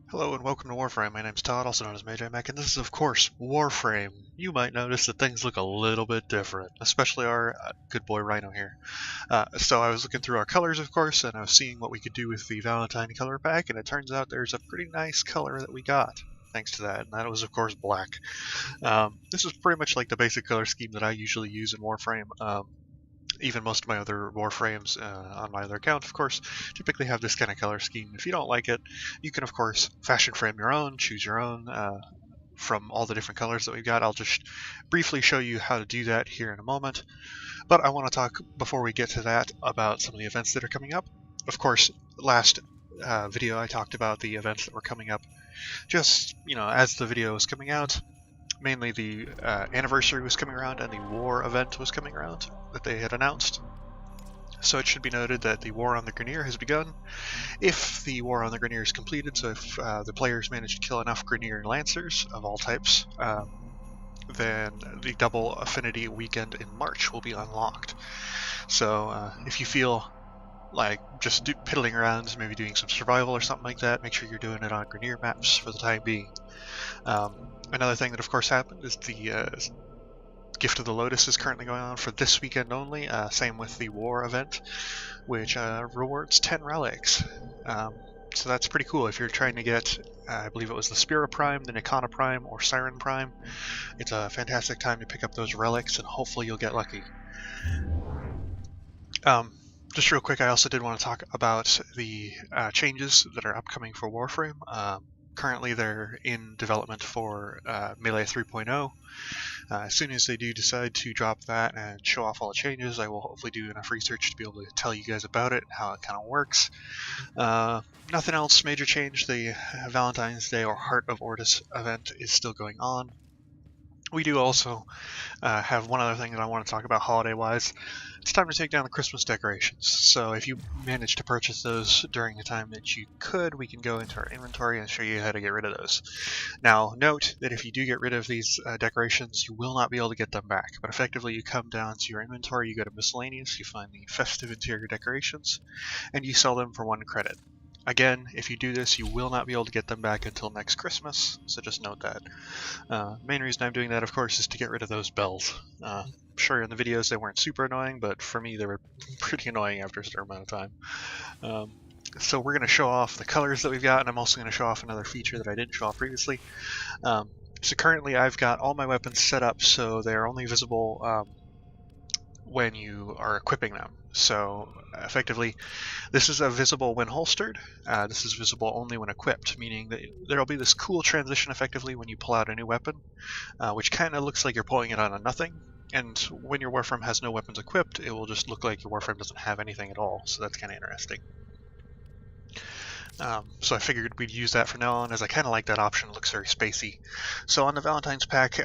Hello and welcome to Warframe. My name's Todd, also known as Mac, and this is of course Warframe. You might notice that things look a little bit different, especially our good boy Rhino here. So I was looking through our colors, of course, and I was seeing what we could do with the Valentine color pack, and it turns out there's a pretty nice color that we got thanks to that, and that was of course black. This is pretty much like the basic color scheme that I usually use in Warframe. Even most of my other Warframes on my other account, of course, typically have this kind of color scheme. If you don't like it, you can, of course, fashion frame your own, choose your own from all the different colors that we've got. I'll just briefly show you how to do that here in a moment. But I want to talk, before we get to that, about some of the events that are coming up. Of course, last video I talked about the events that were coming up just, as the video was coming out. Mainly the anniversary was coming around and the war event was coming around that they had announced. So it should be noted that the war on the Grineer has begun. If the war on the Grineer is completed, so if the players manage to kill enough Grineer Lancers of all types, then the double affinity weekend in March will be unlocked. So if you feel like just piddling around, maybe doing some survival or something like that, make sure you're doing it on Grineer maps for the time being. Another thing that of course happened is the Gift of the Lotus is currently going on for this weekend only, same with the War event, which rewards 10 relics. So that's pretty cool if you're trying to get, I believe it was the Spira Prime, the Nikana Prime, or Siren Prime. It's a fantastic time to pick up those relics and hopefully you'll get lucky. Just real quick, I also did want to talk about the changes that are upcoming for Warframe. Currently they're in development for Melee 3.0. As soon as they do decide to drop that and show off all the changes, I will hopefully do enough research to be able to tell you guys about it, how it kind of works. Nothing else major change. The Valentine's Day or Heart of Ortis event is still going on. We do also have one other thing that I want to talk about holiday-wise. It's time to take down the Christmas decorations. So if you manage to purchase those during the time that you could, we can go into our inventory and show you how to get rid of those. Now, note that if you do get rid of these decorations, you will not be able to get them back. But effectively, you come down to your inventory, you go to Miscellaneous, you find the Festive Interior Decorations, and you sell them for 1 credit. Again, if you do this, you will not be able to get them back until next Christmas, so just note that. Main reason I'm doing that, of course, is to get rid of those bells. Sure, in the videos they weren't super annoying, but for me they were pretty annoying after a certain amount of time. So we're going to show off the colors that we've got, and I'm also going to show off another feature that I didn't show off previously. So currently I've got all my weapons set up so they're only visible when you are equipping them. So effectively, this is visible when holstered. This is visible only when equipped, meaning that there'll be this cool transition effectively when you pull out a new weapon, which kind of looks like you're pulling it out of nothing. And when your Warframe has no weapons equipped, it will just look like your Warframe doesn't have anything at all. So that's kind of interesting. So I figured we'd use that from now on, as I kind of like that option. It looks very spacey. So on the Valentine's pack,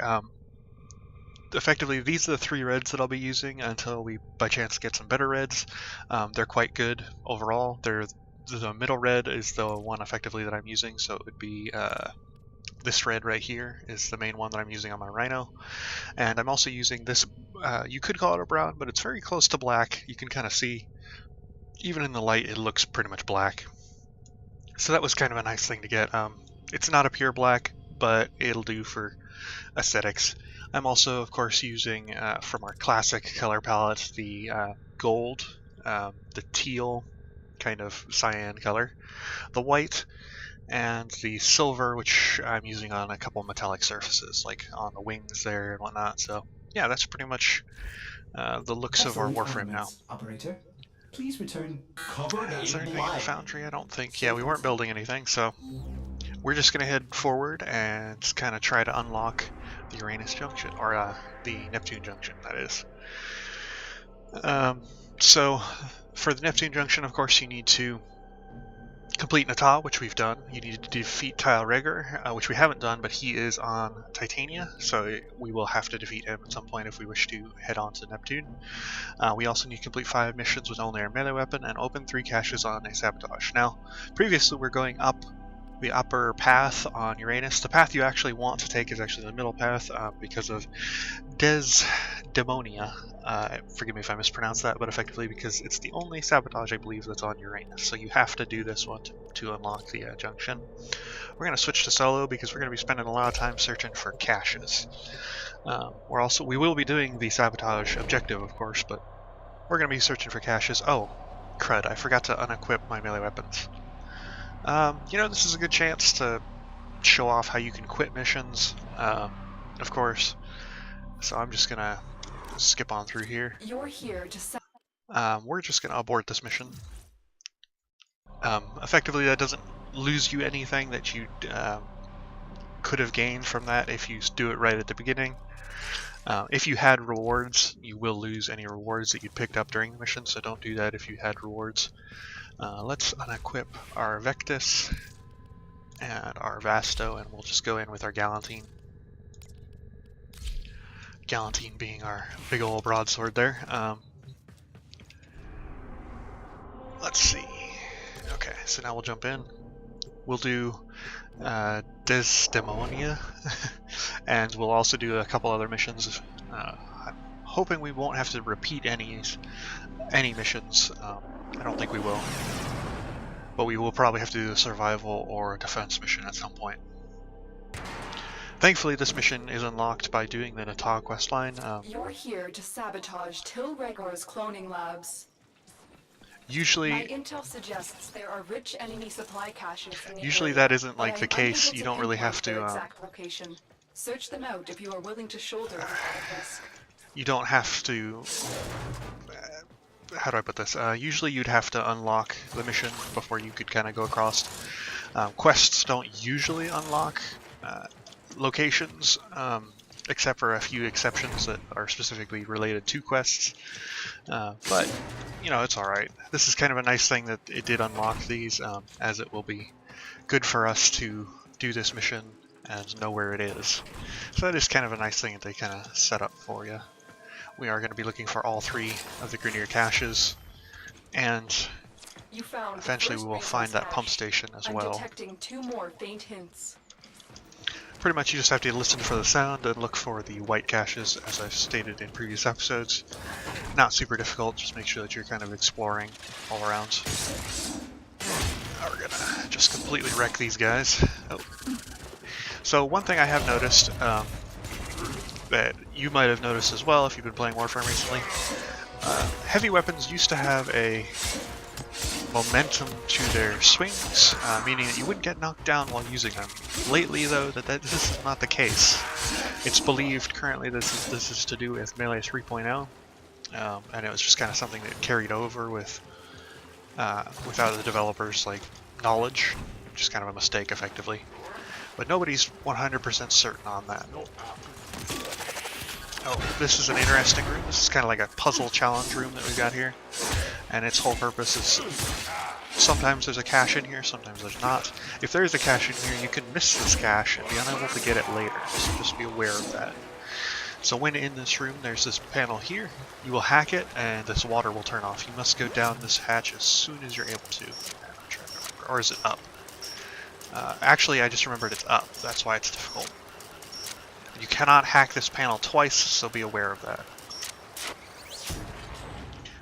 effectively, these are the 3 reds that I'll be using until we, by chance, get some better reds. They're quite good overall. The middle red is the one effectively that I'm using, so it would be this red right here is the main one that I'm using on my Rhino. And I'm also using this, you could call it a brown, but it's very close to black. You can kind of see, even in the light, it looks pretty much black. So that was kind of a nice thing to get. It's not a pure black, but it'll do for aesthetics. I'm also, of course, using from our classic color palette the gold, the teal kind of cyan color, the white, and the silver, which I'm using on a couple metallic surfaces, like on the wings there and whatnot. So yeah, that's pretty much the looks of our Warframe now. Operator, please return covered Is there in anything in the blood. foundry? I don't think. Yeah, we weren't building anything, so we're just going to head forward and kind of try to unlock the Uranus Junction, or the Neptune Junction, that is. So for the Neptune Junction, of course, you need to complete Nata, which we've done. You need to defeat Tile Rhaegar, which we haven't done, but he is on Titania, so we will have to defeat him at some point if we wish to head on to Neptune. We also need to complete 5 missions with only our melee weapon and open 3 caches on a Sabotage. Now, previously we're going up the upper path on Uranus. The path you actually want to take is actually the middle path because of Desdemonia. Forgive me if I mispronounce that, but effectively because it's the only sabotage I believe that's on Uranus. So you have to do this one to unlock the junction. We're going to switch to solo because we're going to be spending a lot of time searching for caches. We will be doing the sabotage objective, of course, but we're going to be searching for caches. Oh, crud, I forgot to unequip my melee weapons. This is a good chance to show off how you can quit missions, of course. So I'm just gonna skip on through here. You're here to we're just gonna abort this mission. Effectively, that doesn't lose you anything that you could have gained from that if you do it right at the beginning. If you had rewards, you will lose any rewards that you picked up during the mission, so don't do that if you had rewards. Let's unequip our Vectis and our Vasto, and we'll just go in with our Galantine. Galantine being our big old broadsword there. Let's see. Okay, so now we'll jump in. We'll do Desdemonia, and we'll also do a couple other missions. I'm hoping we won't have to repeat any missions. I don't think we will. But we will probably have to do a survival or a defense mission at some point. Thankfully, this mission is unlocked by doing the Natal questline. You're here to sabotage Till Regor's cloning labs. Usually, my intel suggests there are rich enemy supply caches in the usually area, that isn't like but the I'm case. unable You to don't really have pinpoint their to. exact location. Search them out if you are willing to shoulder the risk. You don't have to. How do I put this? Usually you'd have to unlock the mission before you could kind of go across. Quests don't usually unlock locations, except for a few exceptions that are specifically related to quests. But, it's alright. This is kind of a nice thing that it did unlock these, as it will be good for us to do this mission and know where it is. So that is kind of a nice thing that they kind of set up for you. We are going to be looking for all 3 of the Grenier caches, and eventually we will find that pump station as well. Detecting 2 more faint hints. Pretty much you just have to listen for the sound and look for the white caches, as I've stated in previous episodes. Not super difficult, just make sure that you're kind of exploring all around. Now we're gonna just completely wreck these guys. Oh. So one thing I have noticed, that you might have noticed as well if you've been playing Warframe recently, heavy weapons used to have a momentum to their swings, meaning that you wouldn't get knocked down while using them. Lately, though, this is not the case. It's believed currently this is to do with Melee 3.0, and it was just kind of something that carried over with without the developers' knowledge, just kind of a mistake, effectively. But nobody's 100% certain on that. Oh, this is an interesting room. This is kind of like a puzzle challenge room that we've got here. And its whole purpose is sometimes there's a cache in here, sometimes there's not. If there is a cache in here, you can miss this cache and be unable to get it later. So just be aware of that. So when in this room, there's this panel here. You will hack it, and this water will turn off. You must go down this hatch as soon as you're able to. I'm trying to remember. Or is it up? Actually, I just remembered it's up. That's why it's difficult. You cannot hack this panel twice, so be aware of that.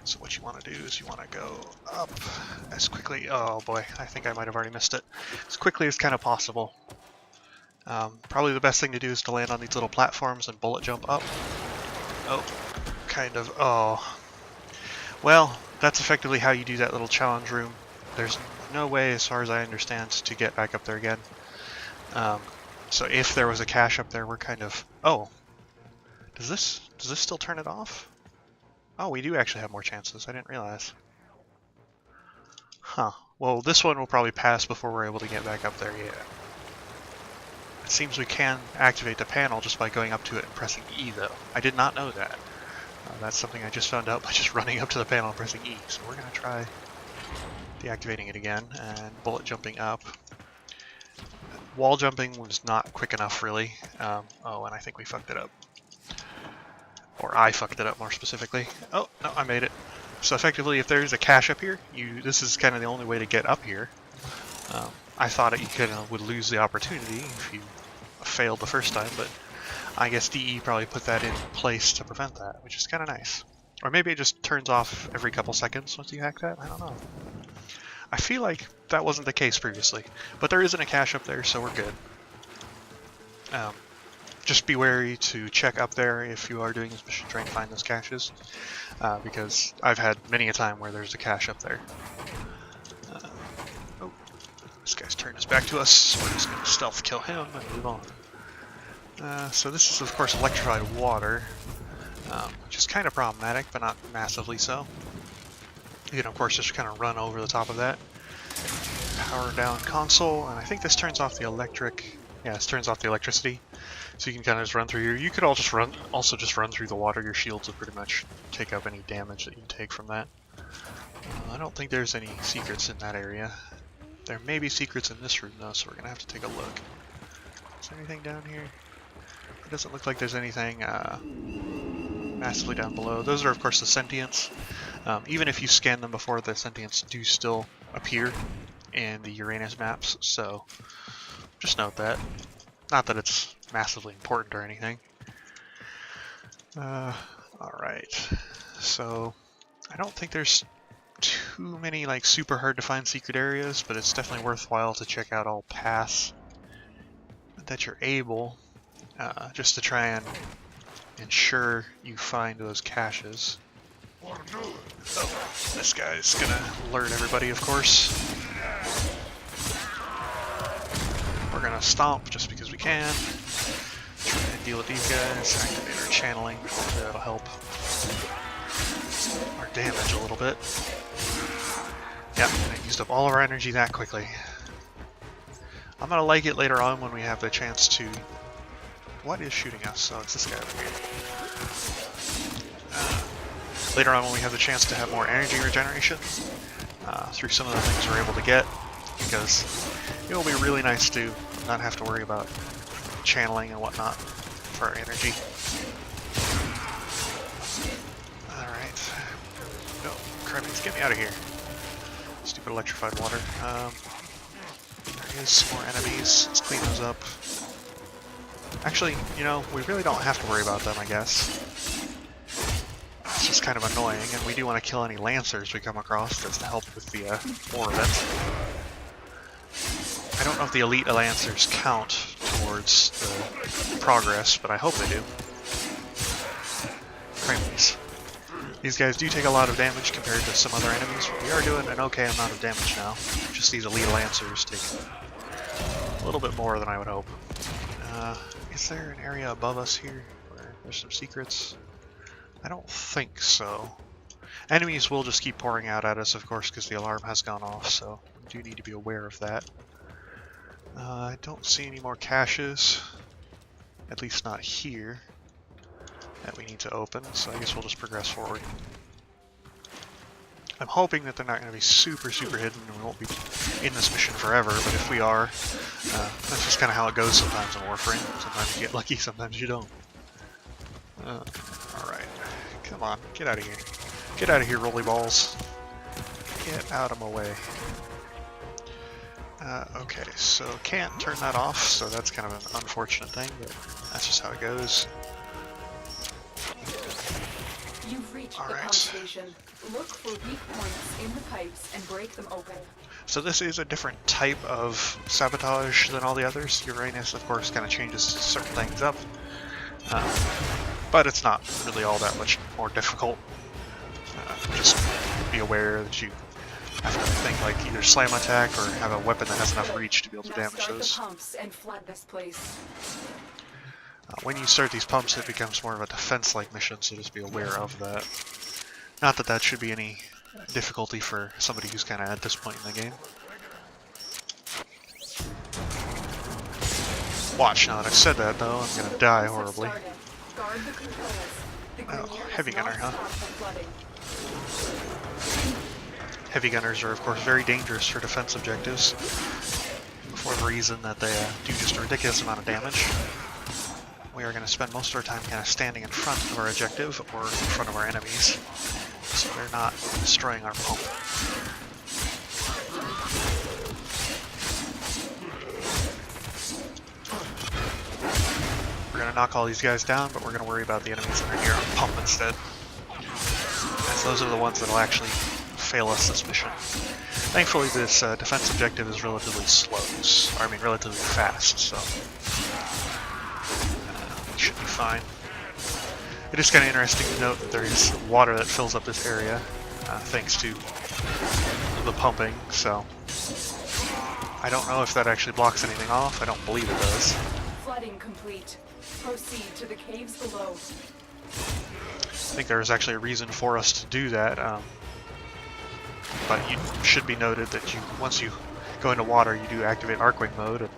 So what you want to do is you want to go up as quickly, oh boy, I think I might have already missed it, as quickly as kind of possible. Probably the best thing to do is to land on these little platforms and bullet jump up. Oh, kind of, oh. Well, that's effectively how you do that little challenge room. There's no way, as far as I understand, to get back up there again. So if there was a cache up there, we're kind of... Oh! Does this still turn it off? Oh, we do actually have more chances. I didn't realize. Huh. Well, this one will probably pass before we're able to get back up there yet. It seems we can activate the panel just by going up to it and pressing E, though. I did not know that. That's something I just found out by just running up to the panel and pressing E. So we're going to try deactivating it again and bullet jumping up. Wall jumping was not quick enough, really. Oh, and I think we fucked it up. Or I fucked it up, more specifically. Oh, no, I made it. So effectively, if there's a cache up here, this is kind of the only way to get up here. I thought you would lose the opportunity if you failed the first time, but I guess DE probably put that in place to prevent that, which is kind of nice. Or maybe it just turns off every couple seconds once you hack that? I don't know. I feel like that wasn't the case previously, but there isn't a cache up there, so we're good. Just be wary to check up there if you are doing this mission trying to find those caches, because I've had many a time where there's a cache up there. Oh, this guy's turned his back to us, so we're just going to stealth kill him and move on. So this is of course electrified water, which is kind of problematic, but not massively so. You can of course just kind of run over the top of that. Power down console, and I think this turns off the electric. Yeah, this turns off the electricity, so you can kind of just run through here. You could also just run through the water. Your shields will pretty much take up any damage that you take from that. I don't think there's any secrets in that area. There may be secrets in this room though, so we're gonna have to take a look. Is there anything down here? It doesn't look like there's anything massively down below. Those are of course the sentients. Even if you scan them before, the sentients do still appear in the Uranus maps, so just note that. Not that it's massively important or anything. Alright, so I don't think there's too many like super hard to find secret areas, but it's definitely worthwhile to check out all paths that you're able, just to try and ensure you find those caches. Oh, this guy's gonna alert everybody, of course. We're gonna stomp just because we can. Try and deal with these guys. Activate our channeling. That'll help our damage a little bit. Yep, and it used up all of our energy that quickly. I'm gonna like it later on when we have the chance to... What is shooting us? Oh, it's this guy over here. Later on when we have the chance to have more energy regeneration through some of the things we're able to get, because it will be really nice to not have to worry about channeling and whatnot for our energy. Alright. No, crappies, get me out of here. Stupid electrified water. There is some more enemies. Let's clean those up. Actually, you know, we really don't have to worry about them, I guess. It's just kind of annoying, and we do want to kill any Lancers we come across just to help with the war event. I don't know if the elite Lancers count towards the progress, but I hope they do. Crazies. These guys do take a lot of damage compared to some other enemies, but we are doing an okay amount of damage now. Just these elite Lancers take a little bit more than I would hope. Is there an area above us here where there's some secrets? I don't think so. Enemies will just keep pouring out at us, of course, because the alarm has gone off, so we do need to be aware of that. I don't see any more caches, at least not here, that we need to open, so I guess we'll just progress forward. I'm hoping that they're not going to be super hidden and we won't be in this mission forever, but if we are, that's just kind of how it goes sometimes in Warframe. Sometimes you get lucky, sometimes you don't. Alright. Come on, get out of here. Get out of here, rolly balls. Get out of my way. Okay, so can't turn that off, so that's kind of an unfortunate thing, but that's just how it goes. You've reached the pump station. Look for weak points in the pipes and break them open. So this is a different type of sabotage than all the others. Uranus, of course, kind of changes certain things up. But it's not really all that much more difficult. Just be aware that you have to think like either slam attack or have a weapon that has enough reach to be able to damage those. The pumps and flood this place. When you start these pumps, it becomes more of a defense-like mission, so just be aware of that. Not that that should be any difficulty for somebody who's kind of at this point in the game. Watch, now that I've said that though, I'm gonna die horribly. Oh, heavy gunner, huh? Heavy gunners are of course very dangerous for defense objectives, for the reason that they do just a ridiculous amount of damage. We are going to spend most of our time kind of standing in front of our objective or in front of our enemies, so they're not destroying our pump. going to knock all these guys down, but we're going to worry about the enemies that are here on pump instead. As those are the ones that will actually fail us this mission. Thankfully, this defense objective is relatively slow. Relatively fast, so we should be fine. It is kind of interesting to note that there is water that fills up this area, thanks to the pumping, so I don't know if that actually blocks anything off. I don't believe it does. Flooding complete. Proceed to the caves below. I think there is actually a reason for us to do that, but it should be noted that once you go into water, you do activate Arcwing mode, and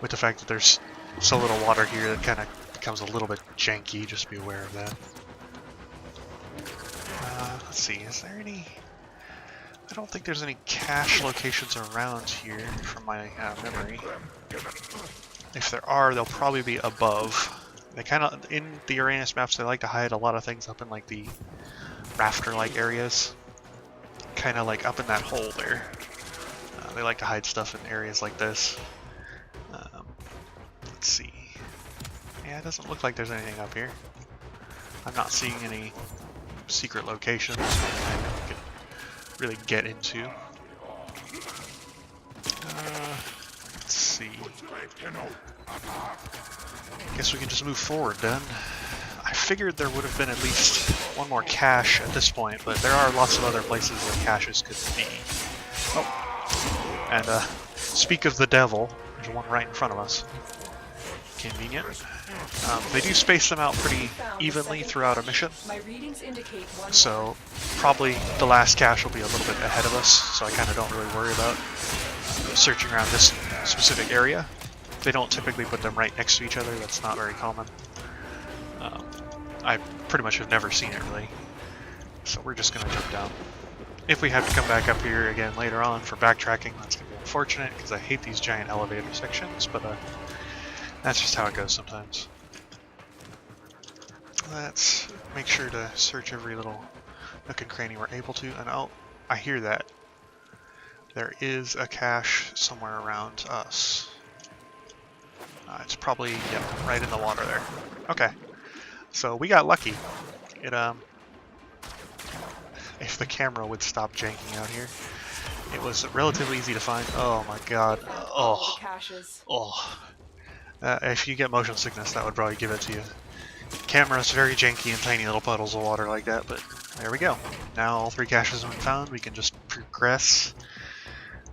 with the fact that there's so little water here, it kind of becomes a little bit janky. Just be aware of that. Let's see, is there any... I don't think there's any cache locations around here from my memory. If there are, they'll probably be above. They kind of, in the Uranus maps, they like to hide a lot of things up in like the rafter-like areas. Kind of like up in that hole there. They like to hide stuff in areas like this. Let's see. Yeah, it doesn't look like there's anything up here. I'm not seeing any secret locations that we could really get into. Let's see. Guess we can just move forward then. I figured there would have been at least one more cache at this point, but there are lots of other places where caches could be. Oh, and speak of the devil, there's one right in front of us. Convenient. They do space them out pretty evenly throughout a mission, so probably the last cache will be a little bit ahead of us, so I kind of don't really worry about searching around this specific area. They don't typically put them right next to each other, that's not very common. I pretty much have never seen it really, so we're just going to jump down. If we have to come back up here again later on for backtracking, that's going to be unfortunate because I hate these giant elevator sections, but that's just how it goes sometimes. Let's make sure to search every little nook and cranny we're able to, and oh, I hear that. There is a cache somewhere around us. It's probably, yeah, right in the water there. Okay. So we got lucky. It if the camera would stop janking out here, it was relatively easy to find. Oh my god. Oh. Oh. If you get motion sickness, that would probably give it to you. Camera's very janky in tiny little puddles of water like that, but there we go. Now all 3 caches have been found. We can just progress.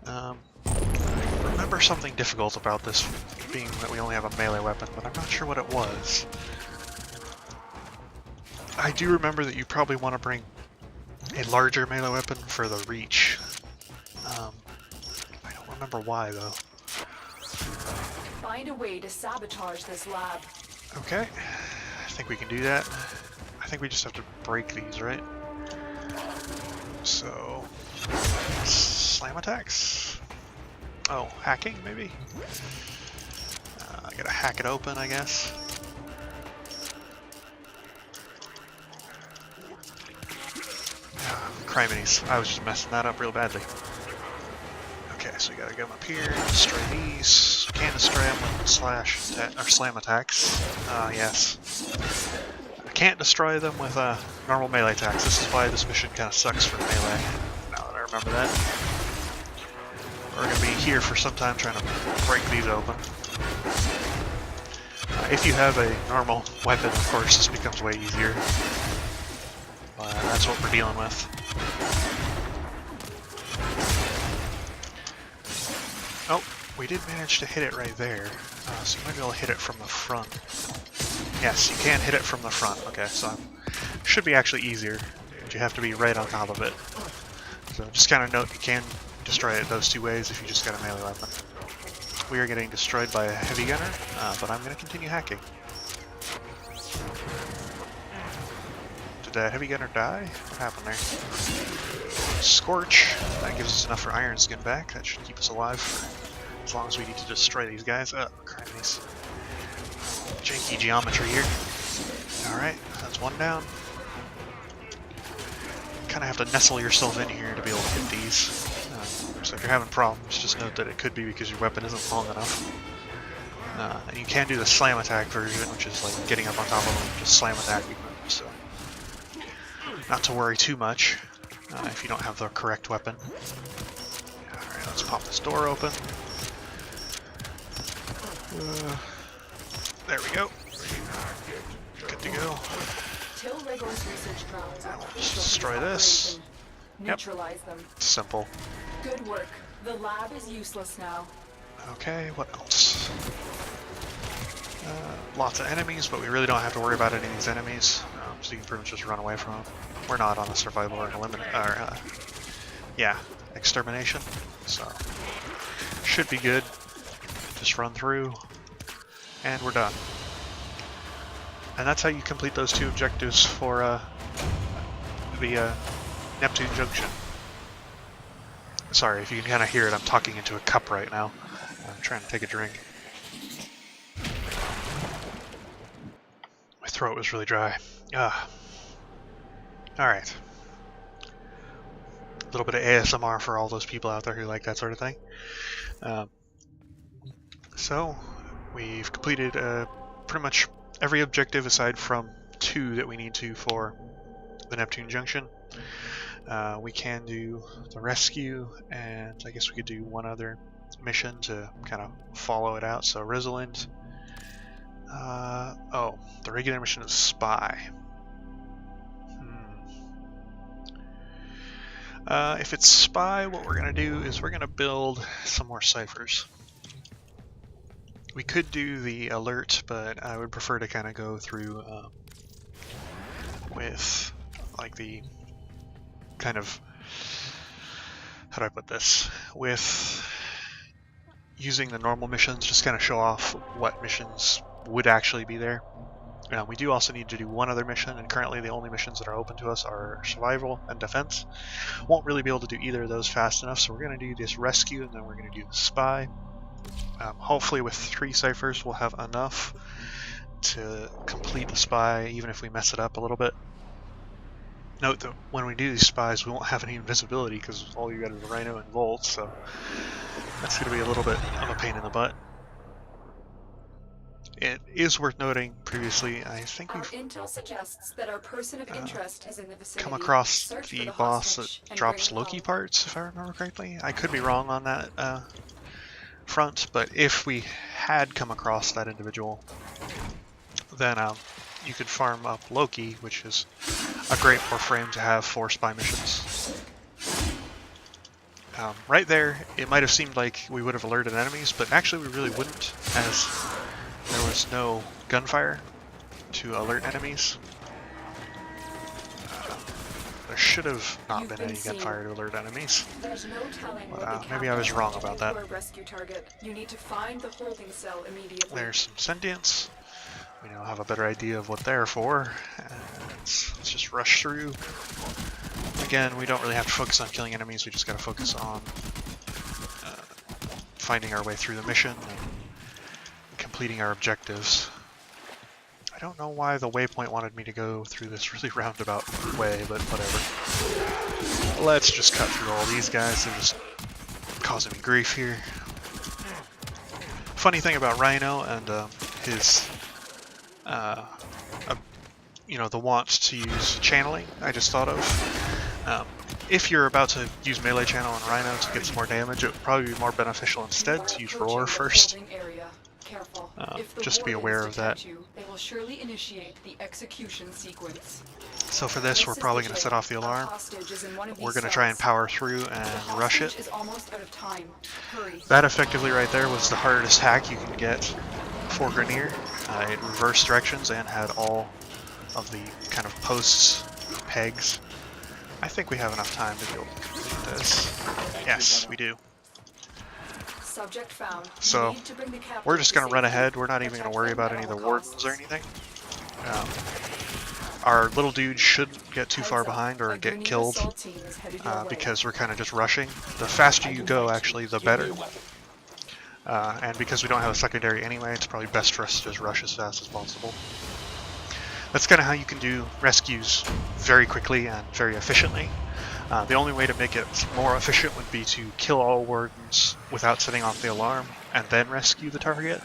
I remember something difficult about this being that we only have a melee weapon, but I'm not sure what it was. I do remember that you probably want to bring a larger melee weapon for the reach. I don't remember why though. Find a way to sabotage this lab. Okay, I think we can do that. I think we just have to break these, right? So, slam attacks. Oh, hacking maybe? I gotta hack it open, I guess. Criminies. I was just messing that up real badly. Okay, so we gotta get them up here, destroy these. We can't destroy them with slam attacks. Yes. I can't destroy them with normal melee attacks. This is why this mission kind of sucks for melee. Now that I remember that. We're gonna be here for some time trying to break these open. If you have a normal weapon, of course, this becomes way easier. That's what we're dealing with. Oh, we did manage to hit it right there. So maybe I'll hit it from the front. Yes, you can hit it from the front. Okay, so should be actually easier, but you have to be right on top of it. So just kind of note you can destroy it those 2 ways if you just got a melee weapon. We are getting destroyed by a heavy gunner, but I'm going to continue hacking. Did that heavy gunner die? What happened there? Scorch. That gives us enough for Iron Skin back. That should keep us alive. As long as we need to destroy these guys. Oh, crap, these janky geometry here. Alright, that's 1 down. Kind of have to nestle yourself in here to be able to hit these. So if you're having problems, just note that it could be because your weapon isn't long enough. And you can do the slam attack version, which is like getting up on top of them and just slam attacking them. So, not to worry too much if you don't have the correct weapon. Alright, let's pop this door open. There we go. Good to go. Just destroy this. Neutralize them. Simple. Good work. The lab is useless now. Okay, what else? Lots of enemies, but we really don't have to worry about any of these enemies. So you can pretty much just run away from them. We're not on a survival or extermination. So should be good. Just run through, and we're done. And that's how you complete those 2 objectives for the Neptune Junction. Sorry if you can kind of hear it. I'm talking into a cup right now. I'm trying to take a drink. My throat was really dry. Alright. A little bit of ASMR for all those people out there who like that sort of thing. So, we've completed pretty much every objective aside from 2 that we need to for the Neptune Junction. We can do the rescue, and I guess we could do one other mission to kind of follow it out. So Rosalind. Oh, the regular mission is Spy. If it's Spy, what we're going to do is we're going to build some more ciphers. We could do the alert, but I would prefer to kind of go through with like the kind of, how do I put this, with using the normal missions, just kind of show off what missions would actually be there. We do also need to do one other mission, and currently the only missions that are open to us are survival and defense. Won't really be able to do either of those fast enough, so we're going to do this rescue, and then we're going to do the spy. Hopefully with 3 ciphers we'll have enough to complete the spy, even if we mess it up a little bit. Note that when we do these spies we won't have any invisibility because all you got is Rhino and Volt, so that's going to be a little bit of a pain in the butt. It is worth noting previously, I think we've intel suggests that our person of interest is in the vicinity. come across Search the for boss hostage that and drops bring him Loki home. parts, if I remember correctly. I could be wrong on that front, but if we had come across that individual, then you could farm up Loki, which is a great Warframe to have for spy missions. Right there, it might have seemed like we would have alerted enemies, but actually we really wouldn't, as there was no gunfire to alert enemies. There should have not been any gunfire to alert enemies. There's no telling But, what the maybe I was wrong captain about told that. you to a rescue target. You need to find the holding cell immediately. There's some sentients. We now have a better idea of what they're for. Let's just rush through. Again, we don't really have to focus on killing enemies, we just gotta focus on finding our way through the mission and completing our objectives. I don't know why the waypoint wanted me to go through this really roundabout way, but whatever. Let's just cut through all these guys, they're just causing me grief here. Funny thing about Rhino and his the want to use channeling, I just thought of. If you're about to use melee channel on Rhino to get some more damage, it would probably be more beneficial instead to use Roar first. Just to be aware of that. They will surely initiate the execution sequence. So for this, we're probably going to set off the alarm. We're going to try and power through and rush it. Is almost out of time. Hurry. That effectively right there was the hardest hack you can get for Grenier. It reversed directions and had all of the kind of posts, pegs. I think we have enough time to be able to complete this. Yes, we do. Subject found. So we're just going to run ahead. We're not even going to worry about any of the wardens or anything. Our little dude shouldn't get too far behind or get killed because we're kind of just rushing. The faster you go, actually, the better. And because we don't have a secondary anyway, it's probably best for us to just rush as fast as possible. That's kind of how you can do rescues very quickly and very efficiently. The only way to make it more efficient would be to kill all wardens without setting off the alarm and then rescue the target.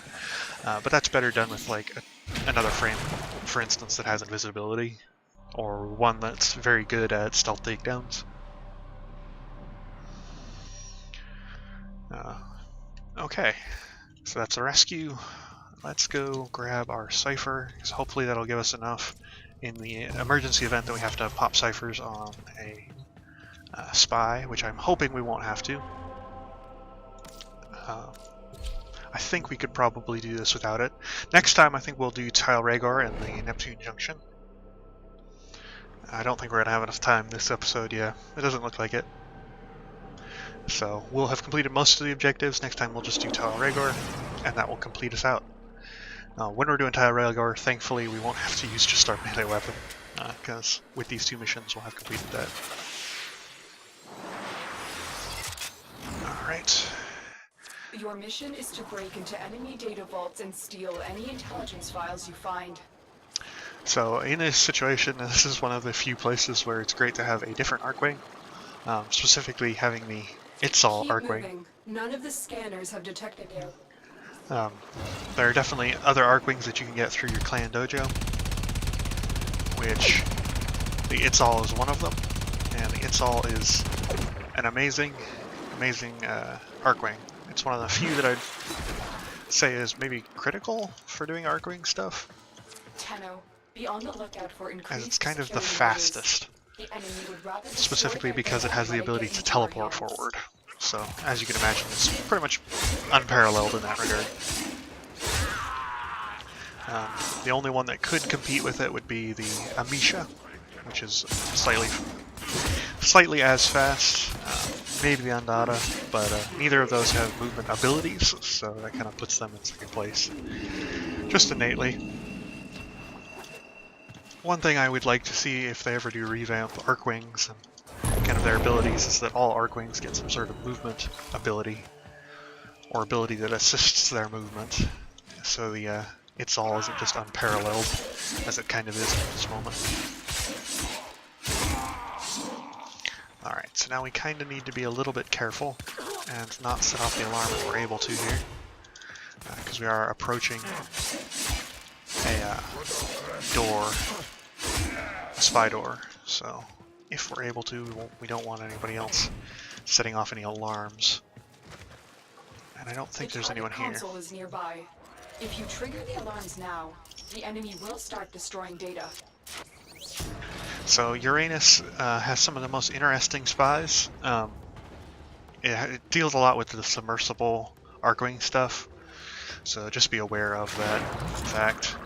But that's better done with like another frame, for instance, that has invisibility, or one that's very good at stealth takedowns. Okay, so that's a rescue. Let's go grab our cipher, because hopefully that'll give us enough in the emergency event that we have to pop ciphers on a spy, which I'm hoping we won't have to. I think we could probably do this without it. Next time I think we'll do Tile Rhaegar and the Neptune Junction. I don't think we're going to have enough time this episode, yeah. It doesn't look like it. So we'll have completed most of the objectives. Next time we'll just do Tile Rhaegar, and that will complete us out. When we're doing Tile Rhaegar, thankfully we won't have to use just our melee weapon, because with these two missions we'll have completed that. Alright. Your mission is to break into enemy data vaults and steal any intelligence files you find. So in this situation, this is one of the few places where it's great to have a different Arcwing, specifically having the Itzal Arcwing. Moving. None of the scanners have detected you. There are definitely other Arcwings that you can get through your clan dojo, which the Itzal is one of them, and the Itzal is an amazing Arcwing. It's one of the few that I'd say is maybe critical for doing Arcwing stuff. Tenno, be on the lookout for increased As it's kind of the security fastest, measures. The enemy would rather specifically destroy because it has the than ability get to into our teleport hands. forward. So, as you can imagine, it's pretty much unparalleled in that regard. The only one that could compete with it would be the Amisha, which is slightly as fast, maybe the Andata, but neither of those have movement abilities, so that kind of puts them in second place, just innately. One thing I would like to see if they ever do revamp Arcwings and kind of their abilities is that all Arcwings get some sort of movement ability, or ability that assists their movement, so the Itzal isn't just unparalleled, as it kind of is at this moment. Alright, so now we kind of need to be a little bit careful and not set off the alarm if we're able to here, because we are approaching a spy door, so if we're able to, we don't want anybody else setting off any alarms. And I don't think there's anyone here. The console is nearby. If you trigger the alarms now, the enemy will start destroying data. So Uranus has some of the most interesting spies. It deals a lot with the submersible Arcwing stuff, so just be aware of that fact.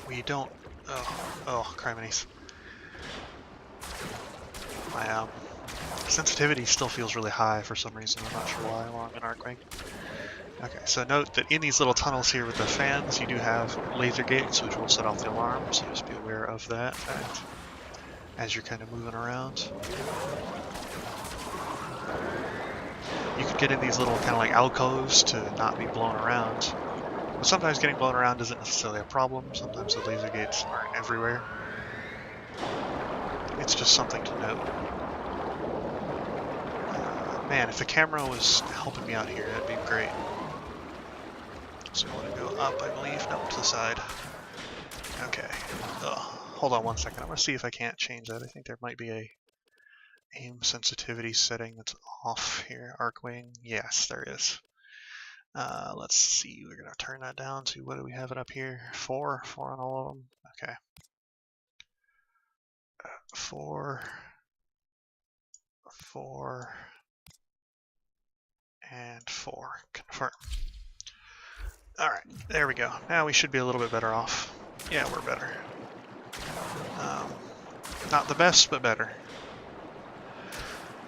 We don't... Oh, criminies. My sensitivity still feels really high for some reason. I'm not sure why along an Arcwing. Okay, so note that in these little tunnels here with the fans, you do have laser gates, which will set off the alarm, so just be aware of that fact as you're kind of moving around. You could get in these little kind of like alcoves to not be blown around. But sometimes getting blown around isn't necessarily a problem. Sometimes the laser gates aren't everywhere. It's just something to note. Man, if the camera was helping me out here, that'd be great. So I want to go up, I believe. No, to the side. Okay. Hold on one second. I'm going to see if I can't change that. I think there might be a aim sensitivity setting that's off here. Arcwing. Yes, there is. Let's see. We're going to turn that down to, what do we have it up here? 4? 4 on all of them? Okay. 4. 4. And 4. Confirm. Alright, there we go. Now we should be a little bit better off. Yeah, we're better. Not the best, but better.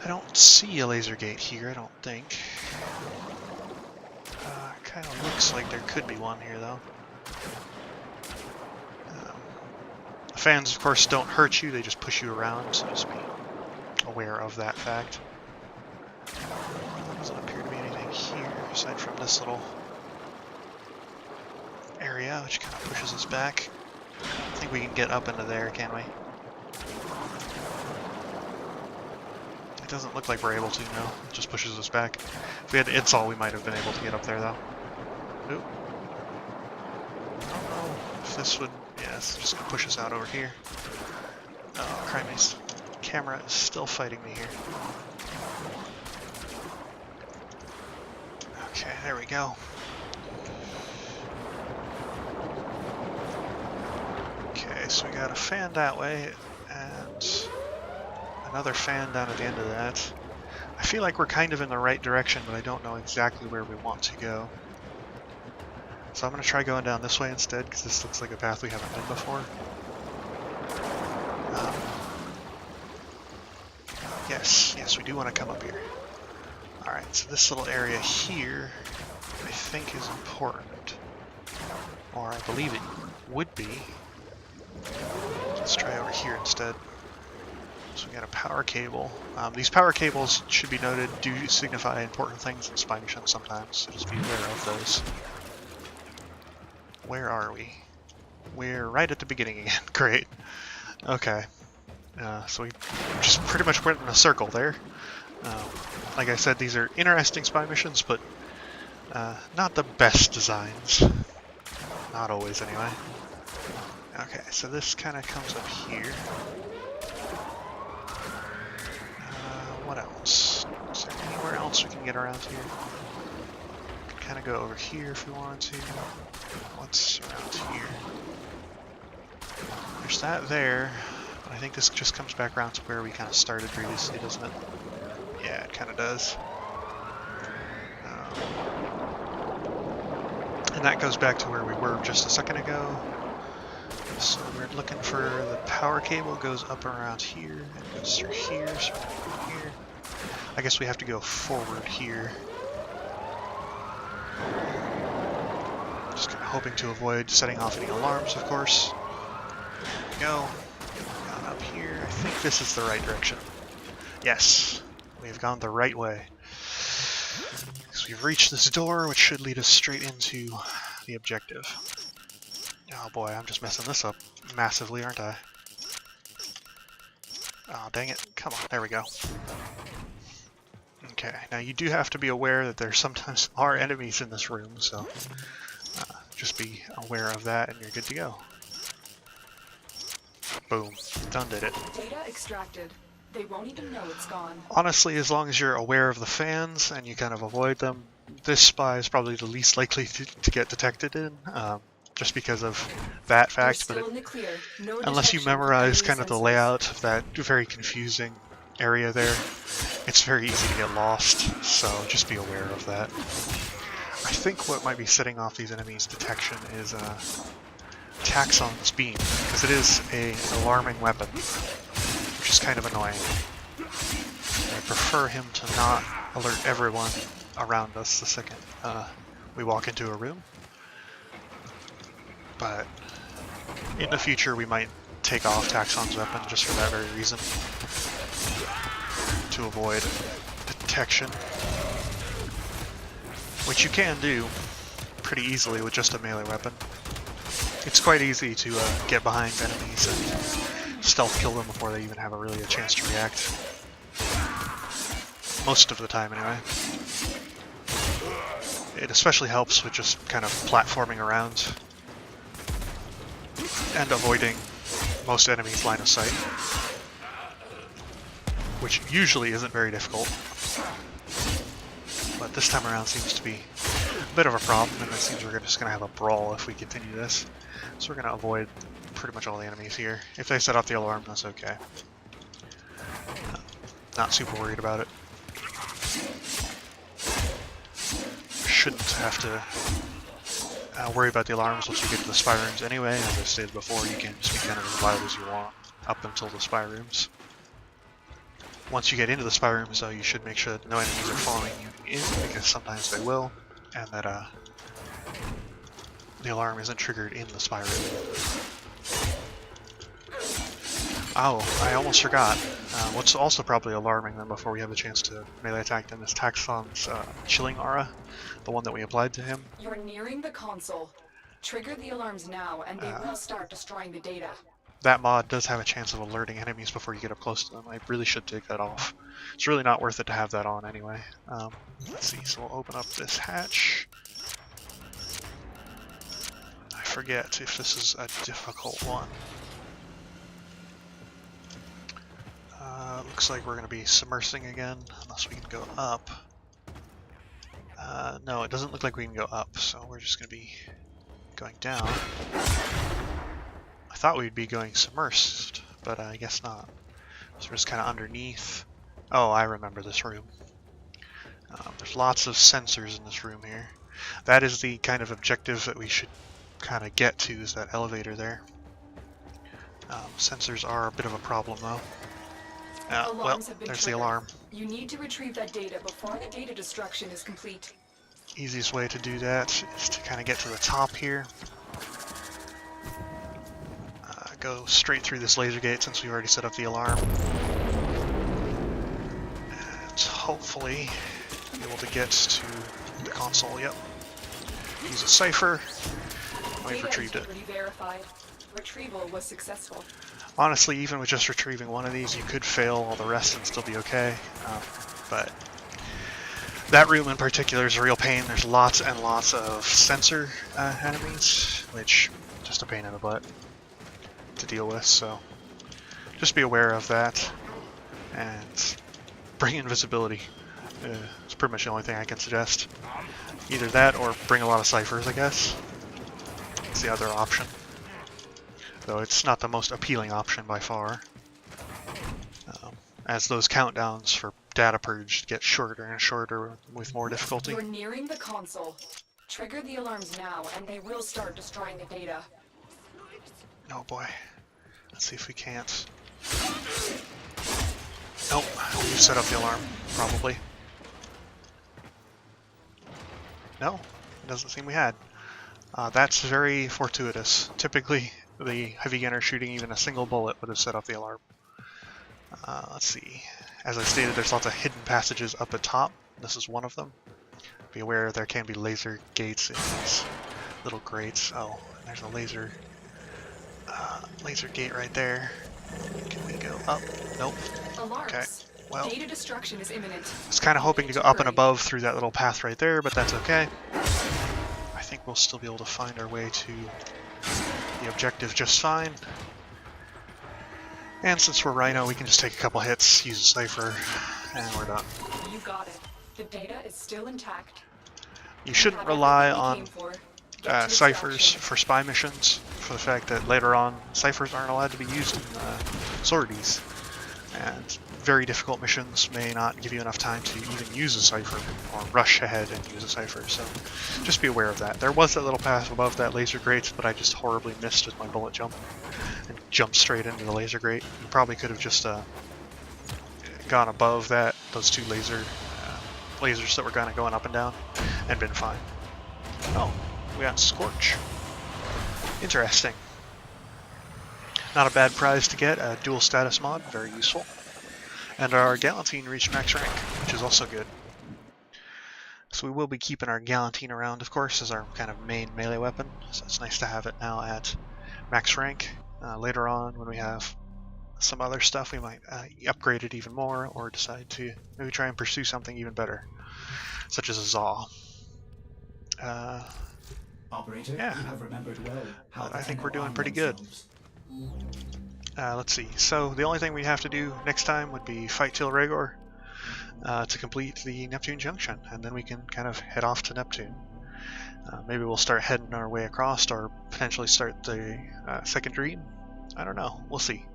I don't see a laser gate here, I don't think. Kind of looks like there could be one here, though. The fans, of course, don't hurt you, they just push you around, so just be aware of that fact. Doesn't appear to be anything here, aside from this little area, which kind of pushes us back. I think we can get up into there, can we? It doesn't look like we're able to, no. It just pushes us back. If we had Itzal, we might have been able to get up there, though. Oop. I don't know if this would... Yeah, it's just going to push us out over here. Oh, Crime's camera is still fighting me here. Okay, there we go. Okay, so we got a fan that way, and another fan down at the end of that. I feel like we're kind of in the right direction, but I don't know exactly where we want to go. So I'm going to try going down this way instead, because this looks like a path we haven't been before. Yes, we do want to come up here. Alright, so this little area here, I think is important. Or I believe it would be. Let's try over here instead. So we got a power cable. These power cables, should be noted, do signify important things in spy missions sometimes, so just be aware of those. Where are we? We're right at the beginning again. Great. Okay. So we just pretty much went in a circle there. Like I said, these are interesting spy missions, but not the best designs. Not always, anyway. Okay, so this kind of comes up here. What else? Is there anywhere else we can get around here? We can kind of go over here if we wanted to. What's around here? There's that there, but I think this just comes back around to where we kind of started previously, doesn't it? Yeah, it kind of does. And that goes back to where we were just a second ago. So we're looking for the power cable goes up around here and goes through here, so here. I guess we have to go forward here. Just kind of hoping to avoid setting off any alarms, of course. There we go. Gone up here. I think this is the right direction. Yes, we've gone the right way. So we've reached this door, which should lead us straight into the objective. Oh boy, I'm just messing this up massively, aren't I? Oh, dang it. Come on, there we go. Okay, now you do have to be aware that there sometimes are enemies in this room, so just be aware of that and you're good to go. Boom. Done did it. Data extracted. They won't even know it's gone. Honestly, as long as you're aware of the fans and you kind of avoid them, this spy is probably the least likely to get detected in, just because of that fact. But unless you memorize kind of the layout of that very confusing area there, it's very easy to get lost, so just be aware of that. I think what might be setting off these enemies' detection is Taxon's beam, because it is an alarming weapon, which is kind of annoying. I prefer him to not alert everyone around us the second we walk into a room. But in the future we might take off Taxon's weapon just for that very reason. To avoid detection. Which you can do pretty easily with just a melee weapon. It's quite easy to get behind enemies and stealth kill them before they even have really a chance to react. Most of the time, anyway. It especially helps with just kind of platforming around and avoiding most enemies' line of sight, which usually isn't very difficult. But this time around seems to be a bit of a problem, and it seems we're just going to have a brawl if we continue this. So we're going to avoid pretty much all the enemies here. If they set off the alarm, that's okay. Not super worried about it. Shouldn't have to worry about the alarms once you get to the spy rooms anyway. As I stated before, you can just be kind of as loud as you want up until the spy rooms. Once you get into the spy rooms, though, you should make sure that no enemies are following you in, because sometimes they will, and that the alarm isn't triggered in the spy room. Oh, I almost forgot. What's also probably alarming them before we have a chance to melee attack them is Taxon's chilling aura, the one that we applied to him. You're nearing the console. Trigger the alarms now, and they will start destroying the data. that mod does have a chance of alerting enemies before you get up close to them. I really should take that off. It's really not worth it to have that on anyway. Let's see, so we'll open up this hatch. I forget if this is a difficult one. Looks like we're going to be submersing again, unless we can go up. No, it doesn't look like we can go up, so we're just going to be going down. I thought we'd be going submersed, but I guess not. So we're just kind of underneath. Oh, I remember this room. There's lots of sensors in this room here. That is the kind of objective that we should kind of get to, is that elevator there. Sensors are a bit of a problem though. Well, there's the alarm. You need to retrieve that data before the data destruction is complete. Easiest way to do that is to kind of get to the top here. Go straight through this laser gate since we've already set up the alarm. And hopefully be able to get to the console. Yep. Use a cipher. We've retrieved it. Verified. Retrieval was successful. Honestly, even with just retrieving one of these, you could fail all the rest and still be okay. But that room in particular is a real pain. There's lots and lots of sensor enemies, which just a pain in the butt to deal with. So just be aware of that and bring invisibility. It's pretty much the only thing I can suggest. Either that or bring a lot of ciphers, I guess. It's the other option. Though it's not the most appealing option by far, as those countdowns for data purge get shorter and shorter with more difficulty. You're nearing the console. Trigger the alarms now, and they will start destroying the data. Oh boy. Let's see if we can't. Nope, we've set up the alarm, probably. No, it doesn't seem we had. That's very fortuitous. Typically, the heavy gunner shooting even a single bullet would have set off the alarm. Let's see. As I stated, there's lots of hidden passages up at top. This is one of them. Be aware there can be laser gates in these little grates. Oh, there's a laser gate right there. Can we go up? Nope. Alarms. Okay. Well, data destruction is imminent. I was kind of hoping to go up and above through that little path right there, but that's okay. I think we'll still be able to find our way to the objective just fine. And since we're Rhino, we can just take a couple hits, use a cipher, and we're done. You got it. The data is still intact. You shouldn't rely on ciphers for spy missions, for the fact that later on, ciphers aren't allowed to be used in sorties. And very difficult missions may not give you enough time to even use a cipher, or rush ahead and use a cipher, so just be aware of that. There was that little path above that laser grate, but I just horribly missed with my bullet jump, and jumped straight into the laser grate. You probably could have just gone above those two lasers that were kind of going up and down, and been fine. Oh, we got Scorch. Interesting. Not a bad prize to get, a dual status mod, very useful. And our Galantine reached max rank, which is also good. So we will be keeping our Galantine around, of course, as our kind of main melee weapon. So it's nice to have it now at max rank. Later on, when we have some other stuff, we might upgrade it even more, or decide to maybe try and pursue something even better, such as a Zaw. Operator, yeah, you have remembered well how I think we're doing arm pretty good. themselves. Let's see, so the only thing we have to do next time would be fight Tilregor to complete the Neptune Junction, and then we can kind of head off to Neptune. Maybe we'll start heading our way across, or potentially start the second dream. I don't know, we'll see.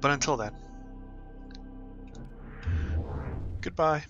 But until then, goodbye.